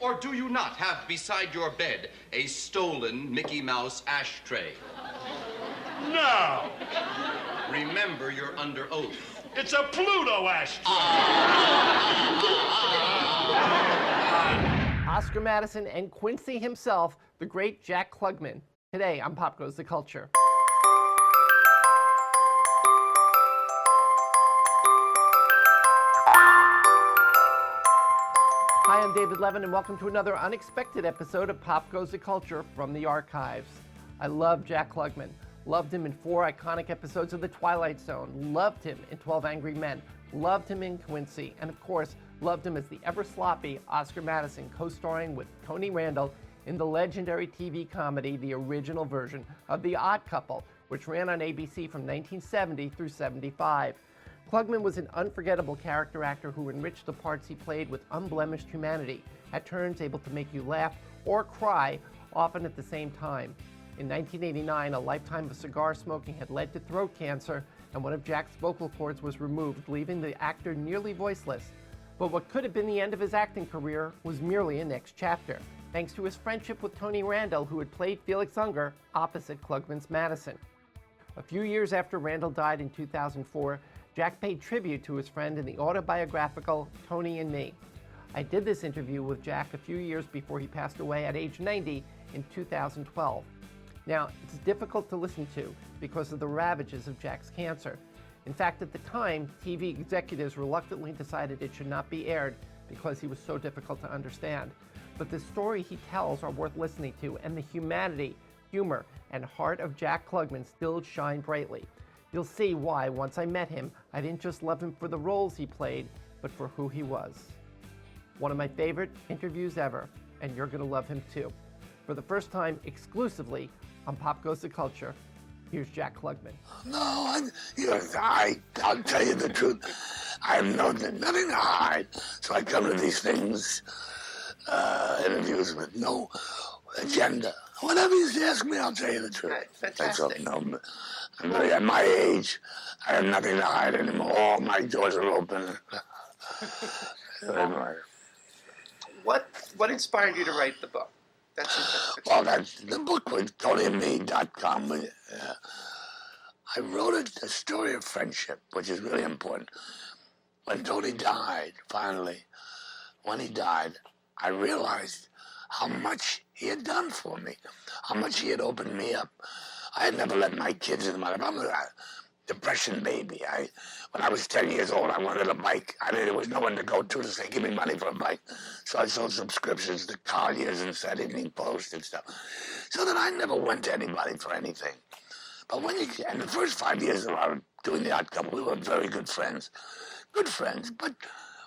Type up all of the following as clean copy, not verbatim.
Or do you not have beside your bed a stolen Mickey Mouse ashtray? No. Remember, you're under oath. It's a Pluto ashtray. Oscar Madison and Quincy himself, the great Jack Klugman. Today on Pop Goes the Culture. Hi, I'm David Levin, and welcome to another unexpected episode of Pop Goes the Culture from the archives. I love Jack Klugman. Loved him in 4 iconic episodes of The Twilight Zone. Loved him in 12 Angry Men. Loved him in Quincy. And of course, loved him as the ever-sloppy Oscar Madison, co-starring with Tony Randall in the legendary TV comedy, the original version of The Odd Couple, which ran on ABC from 1970 through 75. Klugman was an unforgettable character actor who enriched the parts he played with unblemished humanity, at turns able to make you laugh or cry, often at the same time. In 1989, a lifetime of cigar smoking had led to throat cancer, and one of Jack's vocal cords was removed, leaving the actor nearly voiceless. But what could have been the end of his acting career was merely a next chapter, thanks to his friendship with Tony Randall, who had played Felix Unger opposite Klugman's Madison. A few years after Randall died in 2004, Jack paid tribute to his friend in the autobiographical Tony and Me. I did this interview with Jack a few years before he passed away at age 90 in 2012. Now, it's difficult to listen to because of the ravages of Jack's cancer. In fact, at the time, TV executives reluctantly decided it should not be aired because he was so difficult to understand. But the story he tells are worth listening to, and the humanity, humor, and heart of Jack Klugman still shine brightly. You'll see why, once I met him, I didn't just love him for the roles he played, but for who he was. One of my favorite interviews ever, and you're going to love him too. For the first time exclusively on Pop Goes the Culture, here's Jack Klugman. No, I'll tell you the truth. I have nothing to hide. So I come to these things, interviews with no agenda. Whatever you ask me, I'll tell you the truth. Right, fantastic. No, at my age, I have nothing to hide anymore. All my doors are open. What inspired you to write the book? That's the book was TonyandMe.com. I wrote a story of friendship, which is really important. When Tony died, finally, when he died, I realized how much he had done for me, how much he had opened me up. I had never let my kids into my life. I'm a depression baby. When I was 10 years old, I wanted a bike. There was no one to go to say, give me money for a bike. So I sold subscriptions to Colliers and Saturday Evening Post and stuff. So that I never went to anybody for anything. But and the first 5 years of our doing The Odd Couple, we were very good friends. Good friends, but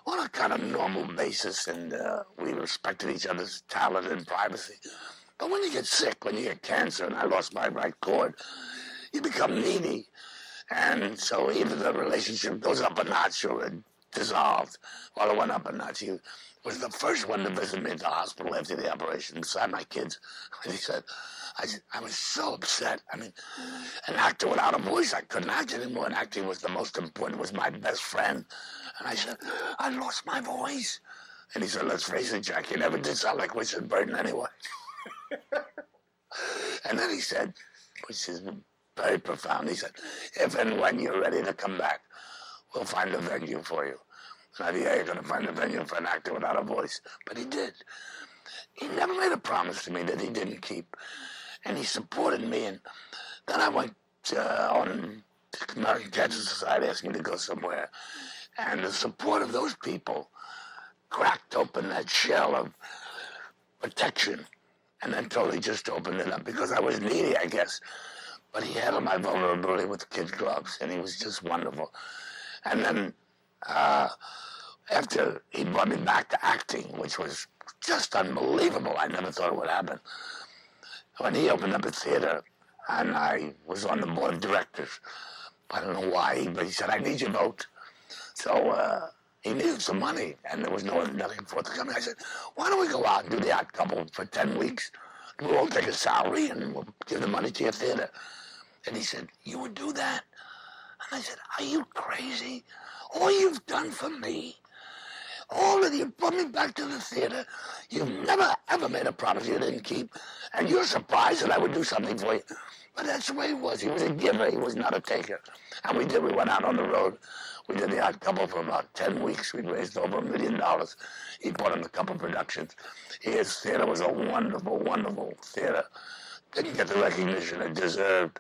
on a kind of normal basis, and we respected each other's talent and privacy. But when you get sick, when you get cancer, and I lost my right cord, you become needy. And so either the relationship goes up a notch or it dissolved. Well, it went up a notch. He was the first one to visit me at the hospital after the operation, beside my kids. And he said, I was so upset. An actor without a voice, I couldn't act anymore. And acting was the most important, was my best friend. And I said, I lost my voice. And he said, let's face it, Jack, you never did sound like Richard Burton anyway. And then he said, which is very profound, he said, if and when you're ready to come back, we'll find a venue for you. And I said, yeah, you're going to find a venue for an actor without a voice. But he did. He never made a promise to me that he didn't keep. And he supported me. And then I went on the American Cancer Society, asked me to go somewhere. And the support of those people cracked open that shell of protection. And then totally just opened it up because I was needy, I guess. But he handled my vulnerability with kid gloves, and he was just wonderful. And then after he brought me back to acting, which was just unbelievable, I never thought it would happen. When he opened up a theater, and I was on the board of directors, I don't know why, but he said, I need your vote. So he needed some money, and there was nothing forthcoming. I said, why don't we go out and do The Odd Couple for 10 weeks? We'll all take a salary, and we'll give the money to your theater. And he said, you would do that? And I said, are you crazy? All you've done for me, All of you brought me back to the theater. You've never, ever made a promise you didn't keep. And you're surprised that I would do something for you. But that's the way he was. He was a giver. He was not a taker. And we did. We went out on the road. We did The Odd Couple for about 10 weeks. We raised over $1 million. He brought in a couple productions. His theater was a wonderful, wonderful theater. Didn't get the recognition it deserved.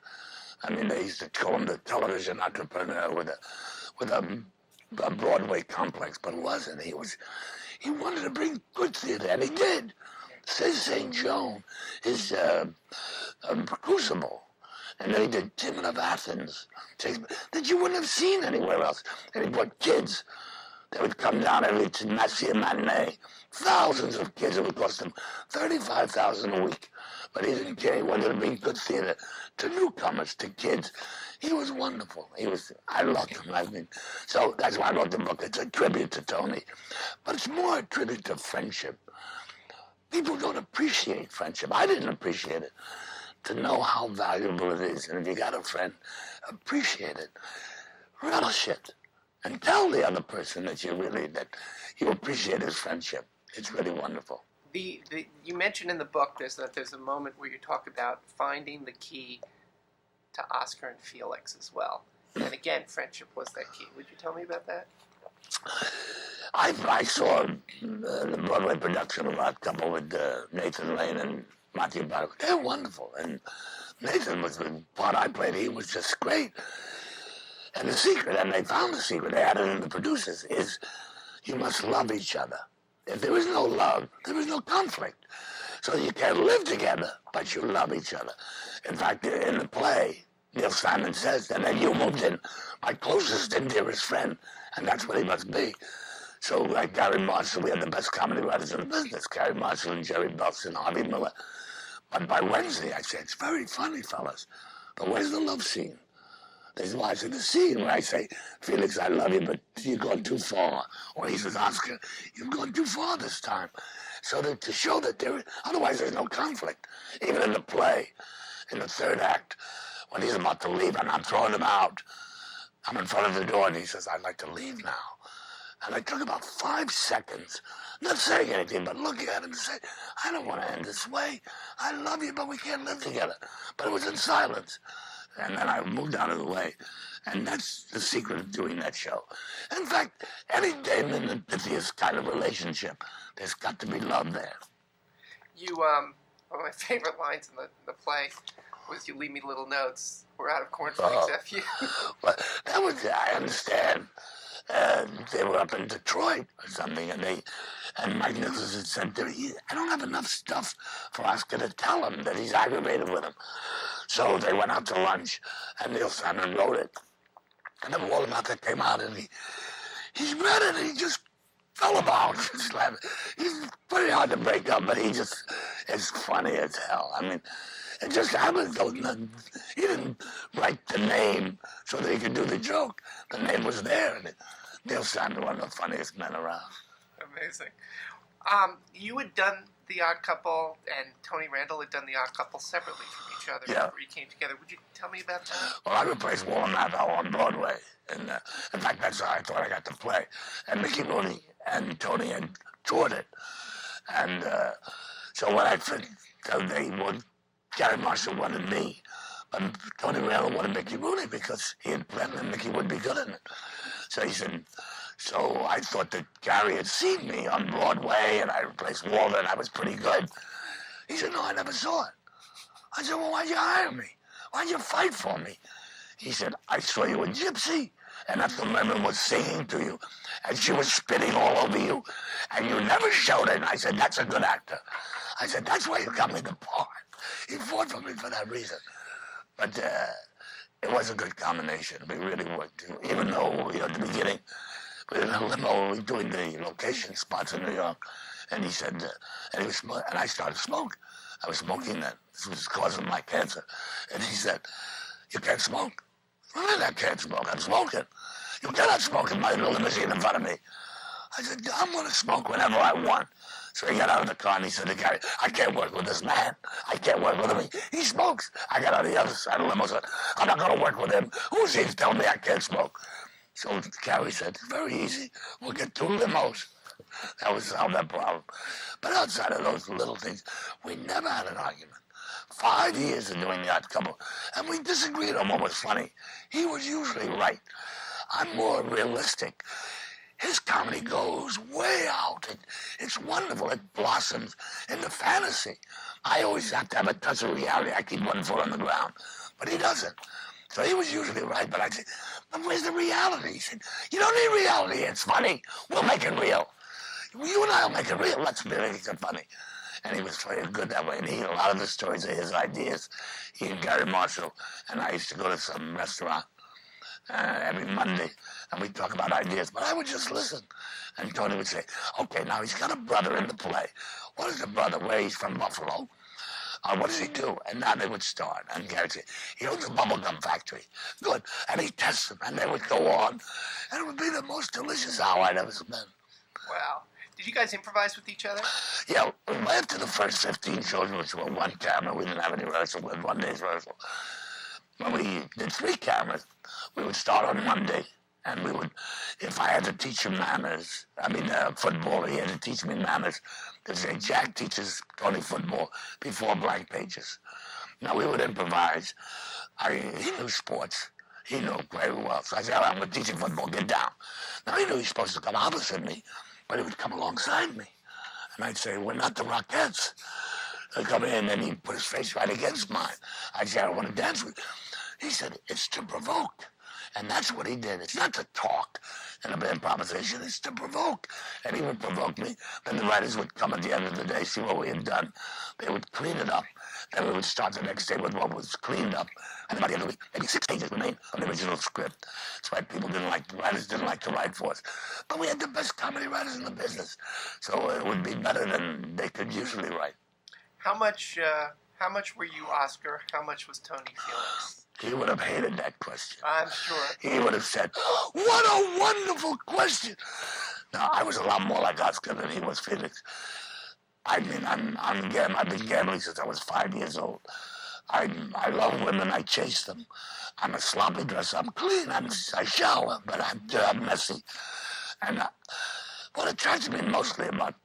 I mean, they used to call him the television entrepreneur with a Broadway complex, but it wasn't. He wanted to bring good theater, and he did. St. Joan, his Crucible, and then he did Timon of Athens, that you wouldn't have seen anywhere else. And he brought kids. They would come down every to see a matinee. Thousands of kids. It would cost him $35,000 a week. But he didn't care. He wanted to bring good theater to newcomers, to kids. He was wonderful. I loved him. I mean, so that's why I wrote the book. It's a tribute to Tony. But it's more a tribute to friendship. People don't appreciate friendship. I didn't appreciate it. To know how valuable it is. And if you got a friend, appreciate it. Relish it. And tell the other person that you appreciate his friendship. It's really wonderful. You mentioned in the book there's a moment where you talk about finding the key to Oscar and Felix as well. And again, friendship was that key. Would you tell me about that? I saw the Broadway production of Odd Couple with Nathan Lane and Matthew Broderick. They're wonderful. And Nathan was the part I played. He was just great. And the secret, and they found the secret, they had it in the producers, is you must love each other. If there is no love, there is no conflict. So you can live together, but you love each other. In fact, in the play, Neil Simon says, and then you moved in, my closest and dearest friend, and that's what he must be. So like Gary Marshall, we had the best comedy writers in the business, Gary Marshall and Jerry Belts and Harvey Miller. But by Wednesday, I said, it's very funny, fellas, but where's the love scene? There's watching the scene where I say, Felix, I love you, but you've gone too far. Or he says, Oscar, you've gone too far this time. So that to show that otherwise there's no conflict. Even in the play, in the third act, when he's about to leave and I'm throwing him out, I'm in front of the door and he says, I'd like to leave now. And I took about 5 seconds, not saying anything, but looking at him and saying, I don't want to end this way. I love you, but we can't live together. But it was in silence. And then I moved out of the way. And that's the secret of doing that show. In fact, any Damon and Pythias kind of relationship, there's got to be love there. One of my favorite lines in the play was, you leave me little notes. We're out of cornflakes, F you. Well, that was, I understand. They were up in Detroit or something, and Mike Nichols had said, I don't have enough stuff for Oscar to tell him that he's aggravated with him. So they went out to lunch, and Neil Simon wrote it. And then Walter came out, and he read it, and he just fell about. He's pretty hard to break up, but it's funny as hell. I mean, it just happened. He didn't write the name so that he could do the joke. The name was there, and Neil Simon, one of the funniest men around. Amazing. You had done The Odd Couple, and Tony Randall had done The Odd Couple separately from each other before you came together. Would you tell me about that? Well, I replaced Walter Matthau on Broadway. And in fact, that's how I thought I got to play. And Mickey Rooney and Tony had toured it. And so when I finished, Gary Marshall wanted me, but Tony Randall wanted Mickey Rooney because he had planned that Mickey would be good in it. So he said, so I thought that Gary had seen me on Broadway and I replaced Walter and I was pretty good. He said, no, I never saw it. I said, well, why'd you hire me? Why'd you fight for me? He said, I saw you in Gypsy, and Ethel Merman was singing to you, and she was spitting all over you, and you never showed it. And I said, that's a good actor. I said, that's why you got me the part. He fought for me for that reason. But it was a good combination. We really worked. Even though, at the beginning, we were in a limo, we were doing the location spots in New York, and he said, and I started smoking. I was smoking then. This was causing my cancer. And he said, you can't smoke. I can't smoke. I'm smoking. You cannot smoke in my limousine in front of me. I said, I'm going to smoke whenever I want. So he got out of the car and he said to Gary, I can't work with this man. I can't work with him. He smokes. I got on the other side of the limo and said, I'm not going to work with him. Who's he to tell me I can't smoke? So Gary said, it's very easy. We'll get 2 limos. That would solve that problem. But outside of those little things, we never had an argument. 5 years of doing the Odd Couple, and we disagreed on what was funny. He was usually right. I'm more realistic. His comedy goes way out. It's wonderful. It blossoms into fantasy. I always have to have a touch of reality. I keep one foot on the ground. But he doesn't. So he was usually right, but I'd say, but where's the reality? He said, you don't need reality. It's funny. We'll make it real. You and I will make it real. Let's make it funny. And he was very good that way. And a lot of the stories are his ideas. He and Gary Marshall. And I used to go to some restaurant every Monday, and we'd talk about ideas. But I would just listen. And Tony would say, okay, now he's got a brother in the play. What is the brother? Where he's from Buffalo? What does he do? And now they would start. And Gary would say, he owns a bubblegum factory. Good. And he tests them. And they would go on. And it would be the most delicious hour I'd ever spent. Wow. Did you guys improvise with each other? Yeah, after the first 15 shows, which were one camera, we didn't have any rehearsal, we had 1 day's rehearsal. When we did 3 cameras, we would start on Monday, and we would, if I had to teach him manners, football, he had to teach me manners. They say, Jack teaches Tony football before blank pages. Now, we would improvise. He knew sports. He knew very well. So I said, I'm going to teach you football, get down. Now, he knew he was supposed to come opposite me, but he would come alongside me. And I'd say, we're not the Rockettes. He'd come in and he'd put his face right against mine. I'd say, I want to dance with you. He said, it's to provoke. And that's what he did. It's not to talk and an improvisation. It's to provoke. And he would provoke me. Then the writers would come at the end of the day, see what we had done. They would clean it up. Then we would start the next day with what was cleaned up. And by the end of the week, maybe 6 pages remained of the original script. That's why writers didn't like to write for us. But we had the best comedy writers in the business. So it would be better than they could usually write. How much were you Oscar? How much was Tony Felix? He would have hated that question. I'm sure. He would have said, what a wonderful question. Now, I was a lot more like Oscar than he was Felix. I mean, I've been gambling since I was 5 years old. I love women. I chase them. I'm a sloppy dresser. I'm clean. I shower, but I'm messy. And what attracts me mostly about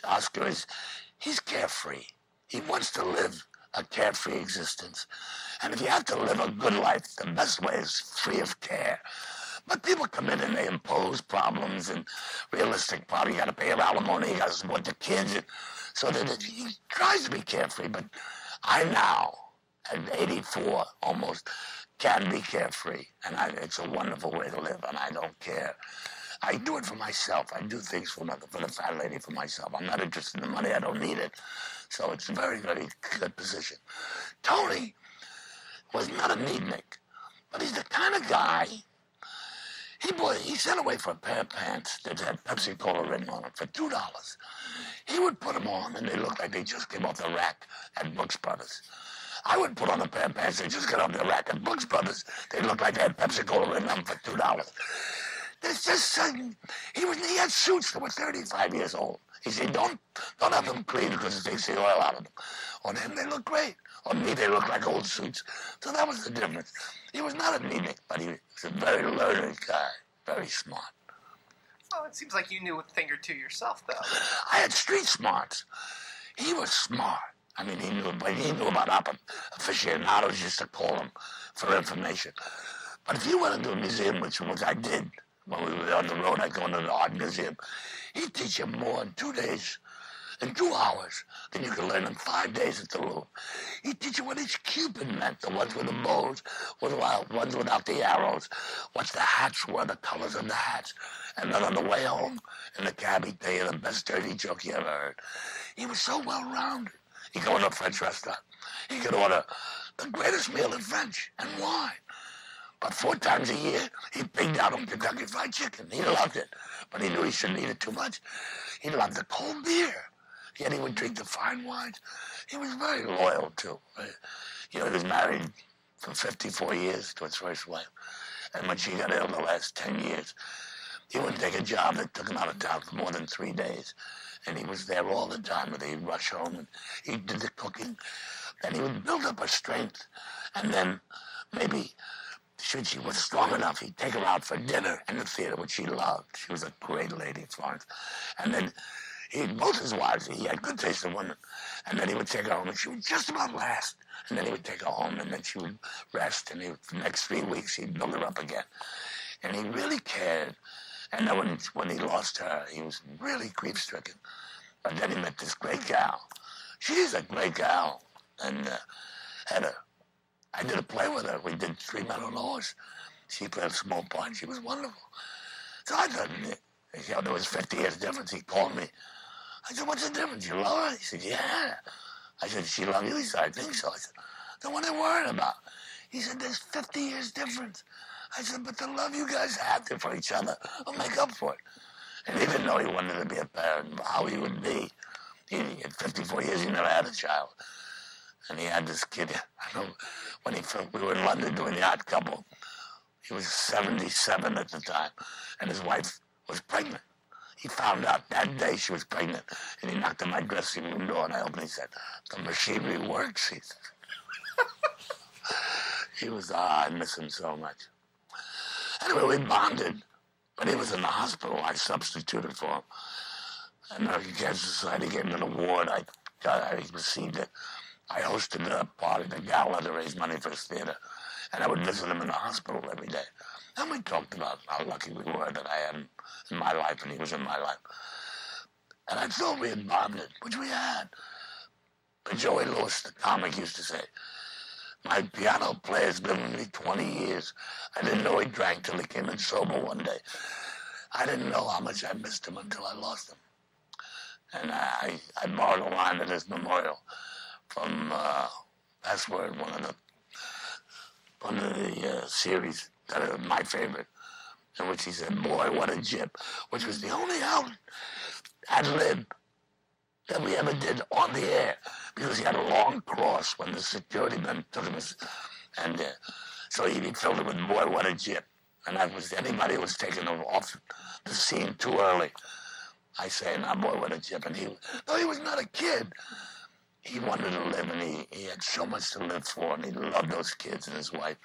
Oscar is he's carefree. He wants to live a carefree existence. And if you have to live a good life, the best way is free of care. But people come in and they impose problems and realistic problems. You got to pay your alimony, you got to support the kids. So that he tries to be carefree, but I now, at 84 almost, can be carefree. And it's a wonderful way to live, and I don't care. I do it for myself. I do things for the fat lady for myself. I'm not interested in the money. I don't need it. So it's a very, very good position. Tony was not a neatnik, but he's the kind of guy, he sent away for a pair of pants that had Pepsi Cola written on them for $2. He would put them on, and they looked like they just came off the rack at Brooks Brothers. I would put on a pair of pants that just got off the rack at Brooks Brothers. They looked like they had Pepsi Cola written on them for $2. There's just something. He had suits that were 35 years old. He said, don't have them clean because it takes the oil out of them. On him, they look great. On me, they look like old suits. So that was the difference. He was not a neatnik, but he was a very learned guy, very smart. Well, it seems like you knew a thing or two yourself, though. I had street smarts. He was smart. I mean, he knew about aficionados, used to call him for information. But if you went into a museum, which I did, when we were on the road, I'd go into the art museum. He'd teach you more in 2 days, in 2 hours, than you could learn in 5 days at the Louvre. He'd teach you what each Cupid meant, the ones with the bows, the ones without the arrows, what the hats were, the colors of the hats. And then on the way home, in the cab, he'd tell you the best dirty joke you ever heard. He was so well-rounded. He'd go into a French restaurant. He could order the greatest meal in French and wine. But 4 times a year, he pigged out on Kentucky Fried Chicken. He loved it, but he knew he shouldn't eat it too much. He loved the cold beer, yet he would drink the fine wines. He was very loyal, too. He was married for 54 years to his first wife. And when she got ill the last 10 years, he wouldn't take a job that took him out of town for more than 3 days. And he was there all the time, and he'd rush home, and he did the cooking. And he would build up a strength, and then maybe should she was strong enough, he'd take her out for dinner in the theater, which she loved. She was a great lady, Florence. And then both his wives, he had good taste in women. And then he would take her home, and she would just about last. And then he would take her home, and then she would rest. And for the next 3 weeks, he'd build her up again. And he really cared. And then when he lost her, he was really grief-stricken. But then he met this great gal. She's a great gal. And I did a play with her. We did Three Men on a Horse. She played a small part. She was wonderful. So I thought, there was 50 years difference. He called me. I said, what's the difference? You love her? He said, yeah. I said, she love you? He said, I think so. I said, then what are you worried about? He said, there's 50 years difference. I said, but the love you guys have for each other will make up for it. And even though he wanted to be a parent, how he would be, in 54 years, he never had a child. And he had this kid, I know, when we were in London doing The Odd Couple, he was 77 at the time, and his wife was pregnant. He found out that day she was pregnant, and he knocked on my dressing room door, and I opened, he said, the machinery works, he said. He was, I miss him so much. Anyway, we bonded. When he was in the hospital, I substituted for him. And the American Cancer Society gave him an award. I received it. I hosted a party, the gala, to raise money for his theater. And I would visit him in the hospital every day. And we talked about how lucky we were that I had him in my life and he was in my life. And I thought we had bonded, which we had. But Joey Lewis, the comic, used to say, my piano player's been with me 20 years. I didn't know he drank till he came in sober one day. I didn't know how much I missed him until I lost him. And I borrowed a line at his memorial from Password, one of the series that are my favorite, in which he said, boy, what a jip, which was the only ad-lib that we ever did on the air, because he had a long cross when the security men took him, and so he filled it with, boy, what a jip. And that was anybody who was taken off the scene too early. I say, nah, boy, what a jip. And though he was not a kid, he wanted to live, and he had so much to live for, and he loved those kids and his wife.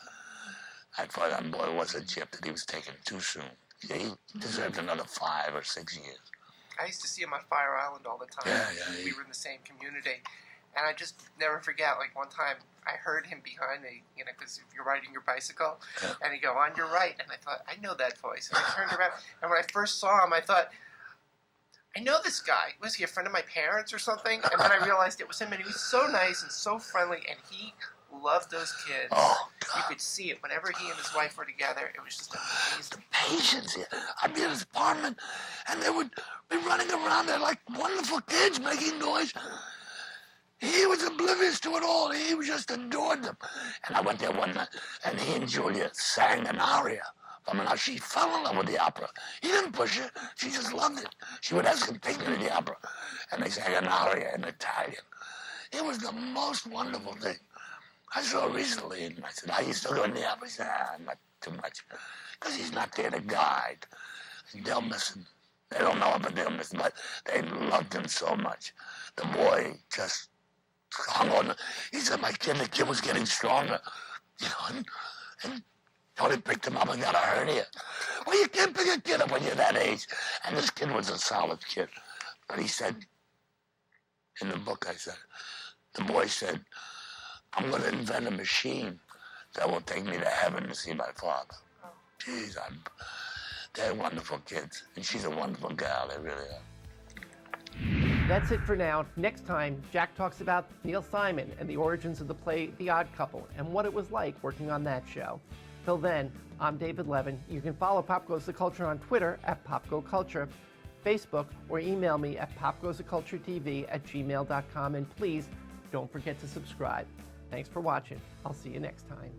I thought that boy was a jip that he was taken too soon. Yeah, he deserved another 5 or 6 years. I used to see him on Fire Island all the time. Yeah. We were in the same community. And I just never forget, like one time I heard him behind me, because if you're riding your bicycle, and he'd go, on your right. And I thought, I know that voice. And I turned around, and when I first saw him, I thought, I know this guy. Was he a friend of my parents or something? And then I realized it was him, and he was so nice and so friendly, and he loved those kids. Oh, God. You could see it. Whenever he and his wife were together, it was just amazing. The patience here. I'd be in his apartment, and they would be running around there like wonderful kids making noise. He was oblivious to it all. He just adored them. And I went there one night, and he and Julia sang an aria. She fell in love with the opera. He didn't push her. She just loved it. She would ask him, take me to the opera. And they sang an aria in Italian. It was the most wonderful thing. I saw it recently, and I said, are you still going to the opera? He said, not too much. Because he's not there to guide. They'll miss him. They don't know him, but they'll miss him. But they loved him so much. The boy just hung on. He said, the kid was getting stronger. And Tony picked him up and got a hernia. Well, you can't pick a kid up when you're that age. And this kid was a solid kid. But he said, in the book the boy said, I'm going to invent a machine that will take me to heaven to see my father. Jeez, they're wonderful kids. And she's a wonderful gal, they really are. That's it for now. Next time, Jack talks about Neil Simon and the origins of the play The Odd Couple and what it was like working on that show. Till then, I'm David Levin. You can follow Pop Goes the Culture on Twitter at PopGoCulture, Facebook, or email me at popgoestheculturetv@gmail.com. And please, don't forget to subscribe. Thanks for watching. I'll see you next time.